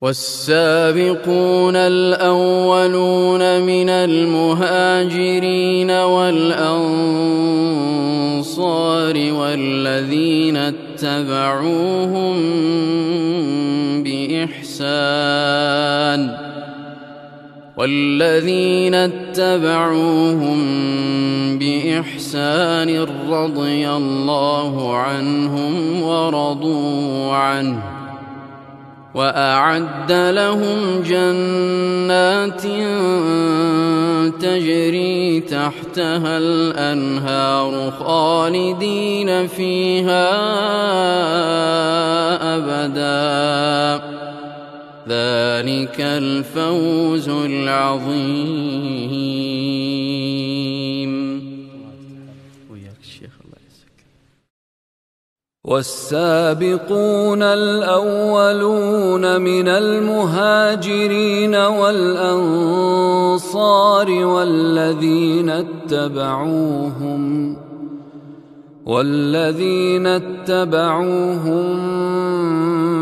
والسابقون الأولون من المهاجرين والأنصار والذين اتبعوهم بإحسان رضي الله عنهم ورضوا عنه وأعد لهم جنات تجري تحتها الأنهار خالدين فيها أبدا ذلك الفوز العظيم. والسابقون الأولون من المهاجرين والأنصار والذين اتبعوهم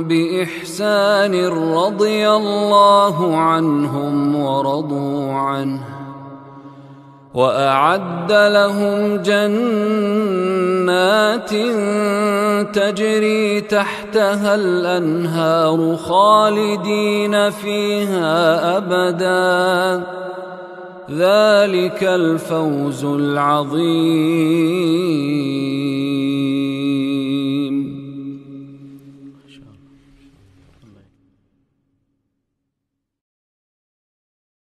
بإحسان رضي الله عنهم ورضوا عنه وأعد لهم جنات تجري تحتها الأنهار خالدين فيها أبدا ذلك الفوز العظيم.